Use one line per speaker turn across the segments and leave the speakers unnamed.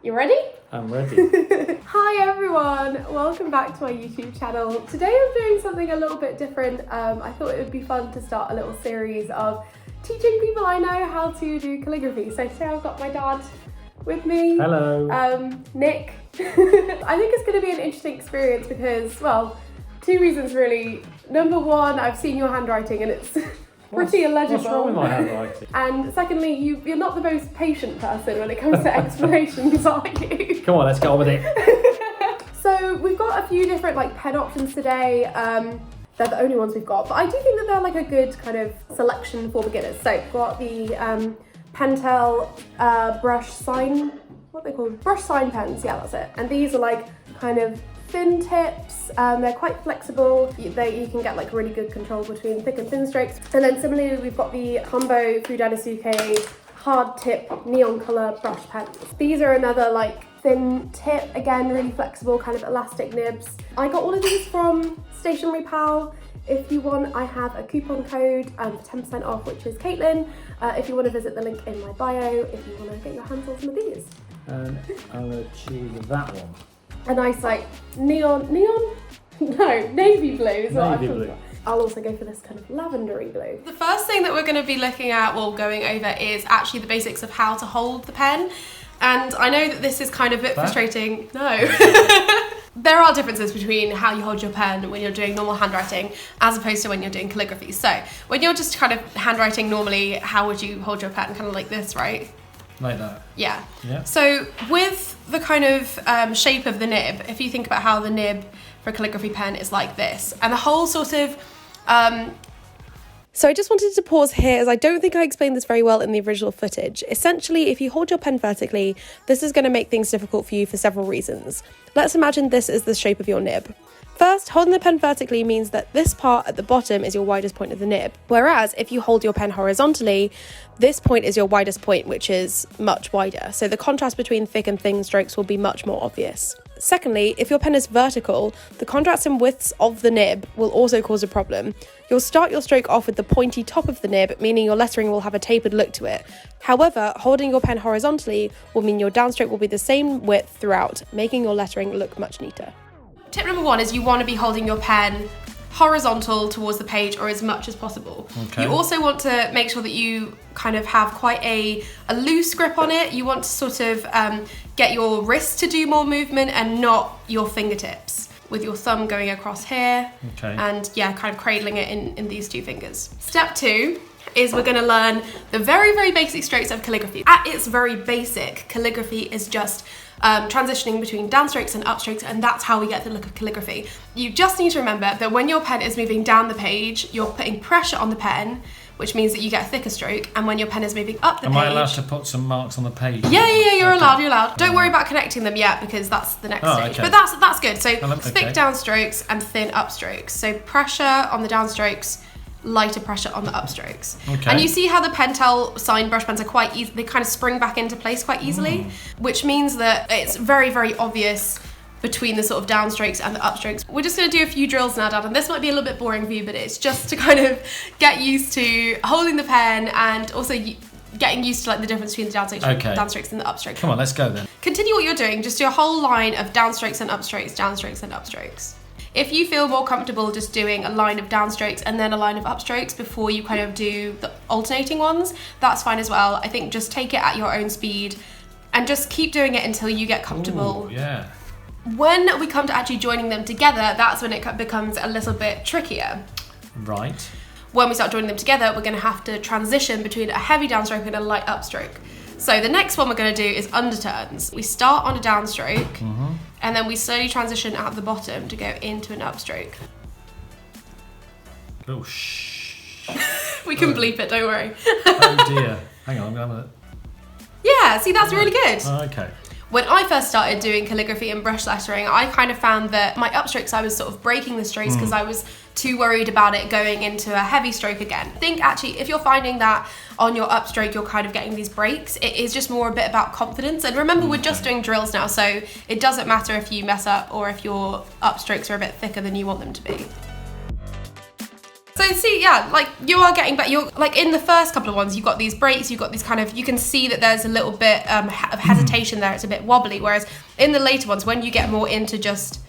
You ready?
I'm ready.
Hi everyone, welcome back to my YouTube channel. Today I'm doing something a little bit different. I thought it would be fun to start a little series of teaching people I know how to do calligraphy. So today I've got my dad with me.
Hello.
Nick. I think it's going to be an interesting experience because, well, two reasons really. Number one, I've seen your handwriting and it's pretty illegible.
What's wrong with my handwriting?
And secondly, you're not the most patient person when it comes to explanations, are you?
Come on, let's get on with it.
So we've got a few different pen options today. They're the only ones we've got, but I do think that they're a good kind of selection for beginners. So we've got the Pentel brush sign, what are they called? Brush sign pens, yeah, that's it. And these are kind of thin tips. They're quite flexible. You can get really good control between thick and thin strokes. And then similarly, we've got the Combo Fudanosuke hard tip neon color brush pens. These are another thin tip, again, really flexible, kind of elastic nibs. I got all of these from Stationery Pal. If you want, I have a coupon code for 10% off, which is Caitlin. If you want to visit the link in my bio, if you want to get your hands on some of these.
And I'm going to choose that one.
A nice neon? No, navy blue is what I'm talking about. I'll also go for this kind of lavendery blue. The first thing that we're going to be looking at while going over is actually the basics of how to hold the pen. And I know that this is kind of a bit frustrating. No. There are differences between how you hold your pen when you're doing normal handwriting as opposed to when you're doing calligraphy. So when you're just kind of handwriting normally, how would you hold your pen? Kind of like this, right?
Like that?
Yeah.
Yeah.
So with the kind of shape of the nib, if you think about how the nib for a calligraphy pen is like this, and the whole sort of... So I just wanted to pause here as I don't think I explained this very well in the original footage. Essentially, if you hold your pen vertically, this is going to make things difficult for you for several reasons. Let's imagine this is the shape of your nib. First, holding the pen vertically means that this part at the bottom is your widest point of the nib. Whereas if you hold your pen horizontally, this point is your widest point, which is much wider. So the contrast between thick and thin strokes will be much more obvious. Secondly, if your pen is vertical, the contrast and widths of the nib will also cause a problem. You'll start your stroke off with the pointy top of the nib, meaning your lettering will have a tapered look to it. However, holding your pen horizontally will mean your downstroke will be the same width throughout, making your lettering look much neater. Tip number one is you want to be holding your pen horizontal towards the page or as much as possible.
Okay.
You also want to make sure that you kind of have quite a loose grip on it. You want to sort of get your wrist to do more movement and not your fingertips, with your thumb going across here.
Okay.
And yeah, kind of cradling it in these two fingers. Step two is we're going to learn the very, very basic strokes of calligraphy. At its very basic, calligraphy is just transitioning between downstrokes and upstrokes, and that's how we get the look of calligraphy. You just need to remember that when your pen is moving down the page, you're putting pressure on the pen, which means that you get a thicker stroke, and when your pen is moving up the page...
Am I allowed to put some marks on the page?
Yeah, you're allowed. Don't worry about connecting them yet, because that's the next stage.
Okay.
But that's good. So thick downstrokes and thin upstrokes. So pressure on the downstrokes, lighter pressure on the upstrokes.
Okay.
And you see how the Pentel sign brush pens are quite easy, they kind of spring back into place quite easily, which means that it's very, very obvious between the sort of downstrokes and the upstrokes. We're just going to do a few drills now, Dad, and this might be a little bit boring for you, but it's just to kind of get used to holding the pen and also getting used to the difference between the downstrokes and the upstrokes.
Come on, let's go then.
Continue what you're doing, just do a whole line of downstrokes and upstrokes, downstrokes and upstrokes. If you feel more comfortable just doing a line of downstrokes and then a line of upstrokes before you kind of do the alternating ones, that's fine as well. I think just take it at your own speed and just keep doing it until you get comfortable.
Ooh, yeah.
When we come to actually joining them together, that's when it becomes a little bit trickier.
Right.
When we start joining them together, we're going to have to transition between a heavy downstroke and a light upstroke. So the next one we're going to do is underturns. We start on a downstroke, and then we slowly transition out the bottom to go into an upstroke.
Oh, shh.
We can bleep it, don't worry.
Oh dear. Hang on, I'm going to...
Yeah, see, that's really good.
Oh, okay.
When I first started doing calligraphy and brush lettering, I kind of found that my upstrokes, I was sort of breaking the strokes because I was too worried about it going into a heavy stroke again. I think actually, if you're finding that on your upstroke, you're kind of getting these breaks, it is just more a bit about confidence. And remember, we're just doing drills now, so it doesn't matter if you mess up or if your upstrokes are a bit thicker than you want them to be. So see, yeah, like you are getting better. You're like in the first couple of ones, you've got these breaks, you've got these kind of, you can see that there's a little bit of hesitation there. It's a bit wobbly. Whereas in the later ones, when you get more into just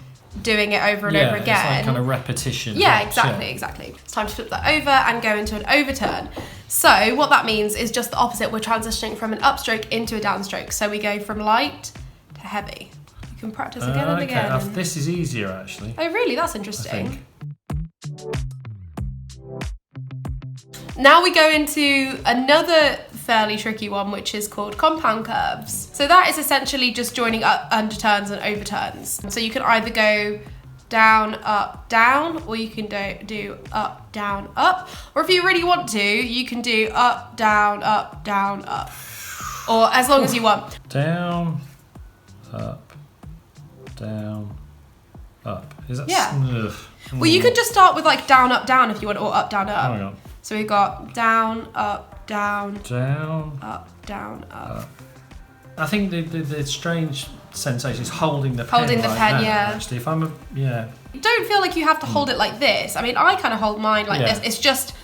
doing it over and over again,
it's like kind of repetition.
Yeah, exactly. It's time to flip that over and go into an overturn. So what that means is just the opposite. We're transitioning from an upstroke into a downstroke. So we go from light to heavy. You can practice again and again.
This is easier actually.
Oh really? That's interesting. Now we go into another fairly tricky one, which is called compound curves. So that is essentially just joining up underturns and overturns. So you can either go down, up, down, or you can do up, down, up. Or if you really want to, you can do up, down, up, down, up. Or as long as you want.
Down, up, down, up. Is that?
Yeah.
Ugh.
Well, you could just start with like down, up, down if you want, or up, down, up.
Hang on.
So we've got down, up, down,
up,
down, up.
I think the strange sensation is holding the pen.
Holding the pen,
now,
yeah.
Actually, if I'm
You don't feel like you have to hold it like this. I mean, I kind of hold mine like this. It's just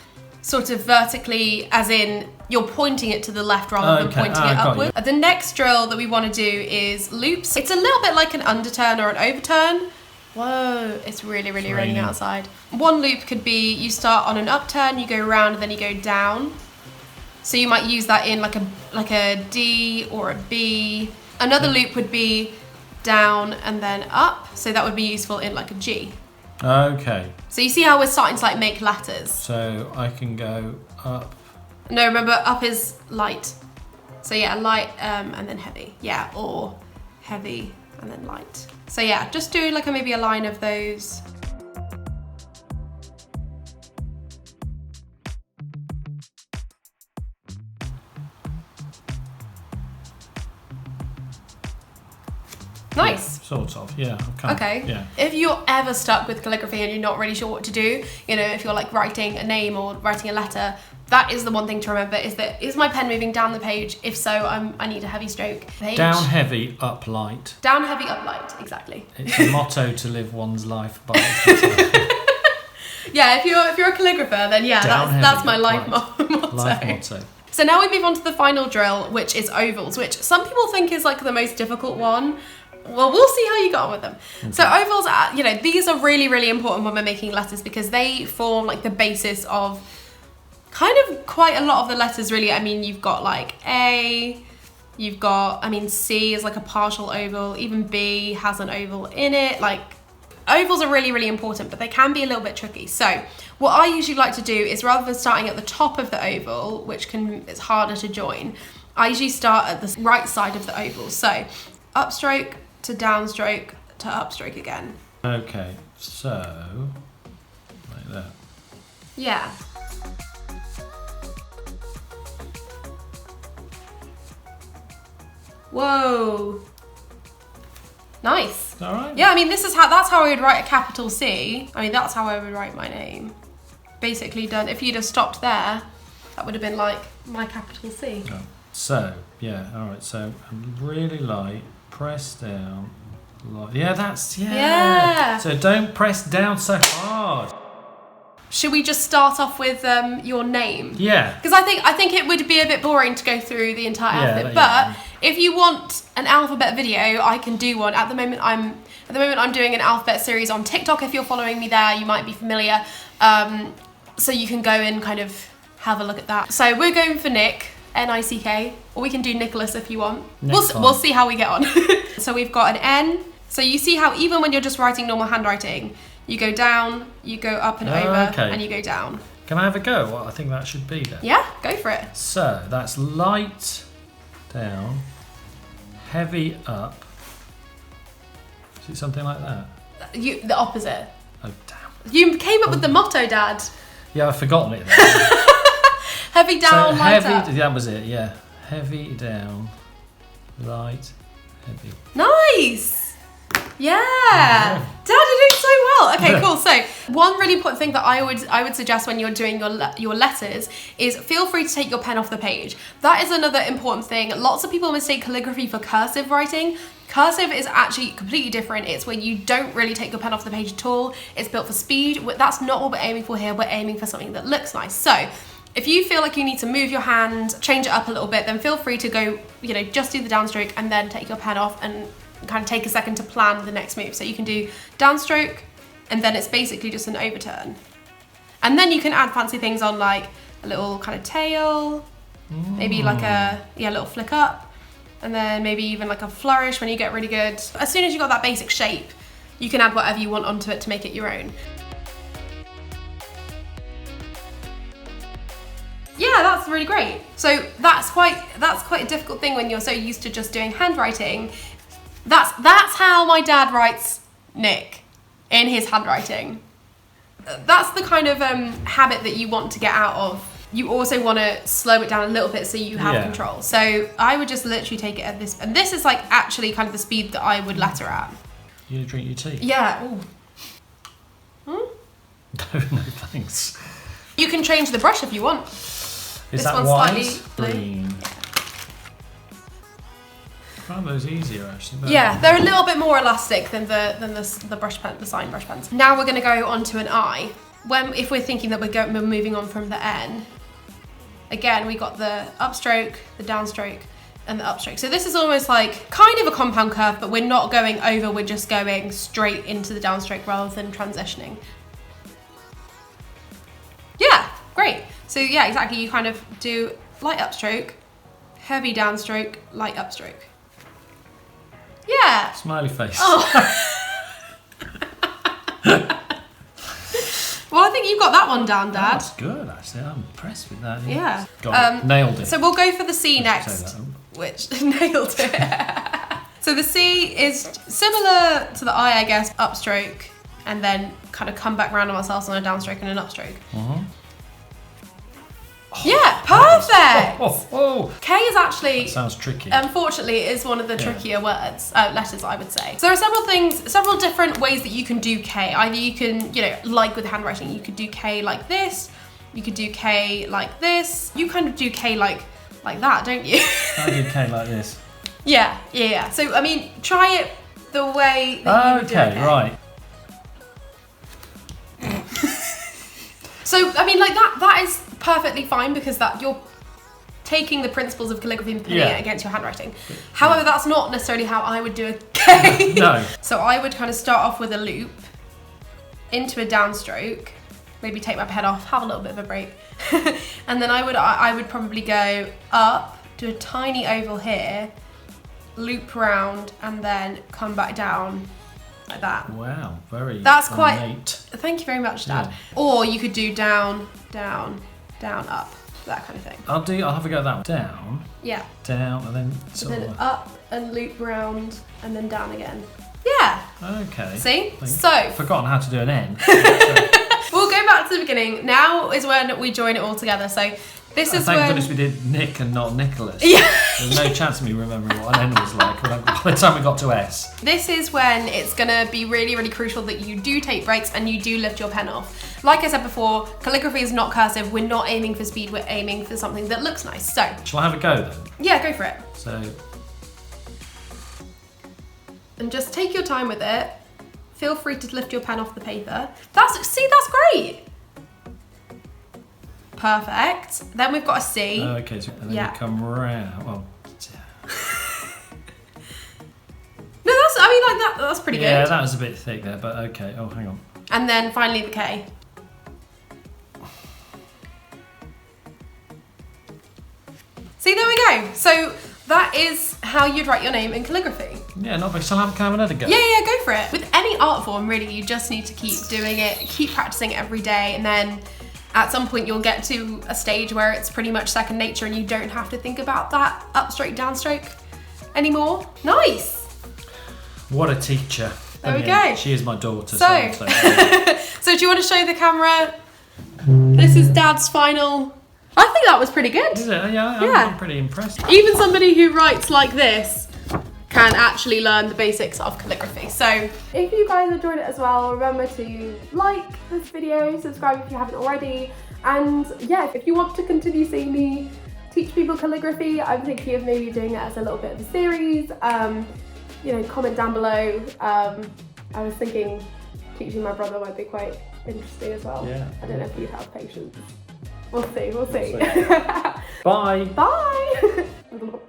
sort of vertically, as in you're pointing it to the left rather than pointing it upward. The next drill that we want to do is loops. It's a little bit like an underturn or an overturn. Whoa, it's really raining outside. One loop could be you start on an upturn, you go round, and then you go down. So you might use that in like a D or a B. Another loop would be down and then up. So that would be useful in like a G.
Okay.
So you see how we're starting to like make letters.
So I can go up.
No, remember up is light. So yeah, light and then heavy. Yeah, or heavy and then light. So yeah, just do like maybe a line of those. Nice.
Yeah, sort of, yeah.
Okay.
Yeah.
If you're ever stuck with calligraphy and you're not really sure what to do, you know, if you're like writing a name or writing a letter, that is the one thing to remember, is my pen moving down the page? If so, I need a heavy stroke. Page.
Down heavy, up light.
Down heavy, up light, exactly.
It's a motto to live one's life by.
Yeah, if you're a calligrapher, then yeah, that's my life motto.
Life motto.
So now we move on to the final drill, which is ovals, which some people think is like the most difficult one. Well, we'll see how you got on with them. Okay. So ovals are, you know, these are really important when we're making letters because they form like the basis of kind of quite a lot of the letters really. I mean, you've got like A, you've got, I mean, C is like a partial oval, even B has an oval in it. Like ovals are really important, but they can be a little bit tricky. So what I usually like to do is rather than starting at the top of the oval, which it's harder to join, I usually start at the right side of the oval. So upstroke to downstroke to upstroke again.
Okay, so like that.
Yeah. Whoa. Nice.
All right.
Yeah, I mean, that's how I would write a capital C. I mean, that's how I would write my name. Basically done. If you'd have stopped there, that would have been like my capital C.
Oh. So, yeah, all right. So really light, press down. Yeah, yeah. So don't press down so hard.
Should we just start off with your name?
Yeah.
Because I think it would be a bit boring to go through the entire alphabet. But if you want an alphabet video, I can do one. At the moment, I'm doing an alphabet series on TikTok. If you're following me there, you might be familiar. So you can go and kind of have a look at that. So we're going for Nick, N-I-C-K, or we can do Nicholas if you want. We'll see how we get on. So we've got an N. So you see how even when you're just writing normal handwriting, you go down, you go up and over, and you go down.
Can I have a go? Well, I think that should be then.
Yeah, go for it.
So that's light down, heavy up. Is it something like that?
The opposite.
Oh, damn.
You came up with the motto, Dad.
Yeah, I've forgotten it.
Heavy down,
so
light
heavy,
up.
That was it, yeah. Heavy down, light, heavy.
Nice! Yeah! Dad, you're doing so well. Okay, cool. So one really important thing that I would suggest when you're doing your letters is feel free to take your pen off the page. That is another important thing. Lots of people mistake calligraphy for cursive writing. Cursive is actually completely different. It's where you don't really take your pen off the page at all. It's built for speed. That's not what we're aiming for here. We're aiming for something that looks nice. So if you feel like you need to move your hand, change it up a little bit, then feel free to go, you know, just do the downstroke and then take your pen off and kind of take a second to plan the next move. So you can do downstroke and then it's basically just an overturn. And then you can add fancy things on, like a little kind of tail, maybe like a little flick up, and then maybe even like a flourish when you get really good. As soon as you got that basic shape, you can add whatever you want onto it to make it your own. Yeah, that's really great. So that's quite a difficult thing when you're so used to just doing handwriting. That's how my dad writes Nick, in his handwriting. That's the kind of habit that you want to get out of. You also want to slow it down a little bit so you have control. So I would just literally take it at this, and this is like actually kind of the speed that I would letter at.
You gonna drink your tea?
Yeah. Ooh.
No, thanks.
You can change the brush if you want.
Is that white? Green. I find those easier actually.
Yeah, they're a little bit more elastic than the brush pen, the sign brush pens. Now we're going to go on to an I. If we're thinking that we're moving on from the N, again we got the upstroke, the downstroke, and the upstroke. So this is almost like kind of a compound curve, but we're not going over. We're just going straight into the downstroke rather than transitioning. Yeah, great. So yeah, exactly. You kind of do light upstroke, heavy downstroke, light upstroke. Yeah.
Smiley face.
Oh. Well, I think you got that one down, Dad.
That's good, actually. I'm impressed with that.
Yeah.
Got it. Nailed it.
So we'll go for the C next, which nailed it. So the C is similar to the I guess, upstroke, and then kind of come back round on ourselves on a downstroke and an upstroke. Yeah, perfect. K is actually,
that sounds tricky.
Unfortunately, is one of the trickier letters, I would say. So there are several different ways that you can do K. Either you can, like with handwriting, you could do K like this. You could do K like this. You kind of do K like that, don't you?
I do K like this.
Yeah. So I mean, try it the way that you would do it.
Okay, right.
So I mean, like that is perfectly fine because that you're taking the principles of calligraphy and putting it against your handwriting. However, that's not necessarily how I would do a K.
No.
So I would kind of start off with a loop into a downstroke, maybe take my pen off, have a little bit of a break, and then I would probably go up, do a tiny oval here, loop round, and then come back down. Like that.
Wow, very
That's quite
innate.
Thank you very much, Dad.
Yeah.
Or you could do down, down, down, up, that kind of thing.
I'll have a go at that one. Down.
Yeah.
Down and then
And then up and loop round and then down again. Yeah.
Okay.
See?
I've forgotten how to do an N.
We'll go back to the beginning. Now is when we join it all together. So this is
thank
when...
goodness we did Nick and not Nicholas.
Yeah.
There's no chance of me remembering what an N was like by the time we got to S.
This is when it's going to be really, really crucial that you do take breaks and you do lift your pen off. Like I said before, calligraphy is not cursive. We're not aiming for speed. We're aiming for something that looks nice. So...
Shall I have a go then?
Yeah, go for it.
So...
And just take your time with it. Feel free to lift your pen off the paper. That's great. Perfect. Then we've got a C.
Okay, so and then you come round. Well,
no, that's pretty good.
Yeah, that was a bit thick there, but okay. Oh, hang on.
And then finally the K. See, there we go. So that is how you'd write your name in calligraphy.
Yeah, not bad. Shall I have another go?
Yeah, go for it. With any art form, really, you just need to keep doing it, keep practicing every day, and then at some point you'll get to a stage where it's pretty much second nature and you don't have to think about that upstroke, downstroke anymore. Nice.
What a teacher.
There we go.
She is my daughter.
So do you want to show the camera? This is Dad's final. I think that was pretty good.
Is it? Yeah, I'm pretty impressed.
Even somebody who writes like this can actually learn the basics of calligraphy. So if you guys enjoyed it as well, remember to like this video, subscribe if you haven't already, and yeah, if you want to continue seeing me teach people calligraphy, I'm thinking of maybe doing it as a little bit of a series. you know, comment down below. I was thinking teaching my brother might be quite interesting as well.
Yeah.
I don't know if you'd have patience. We'll see.
Bye.
Bye.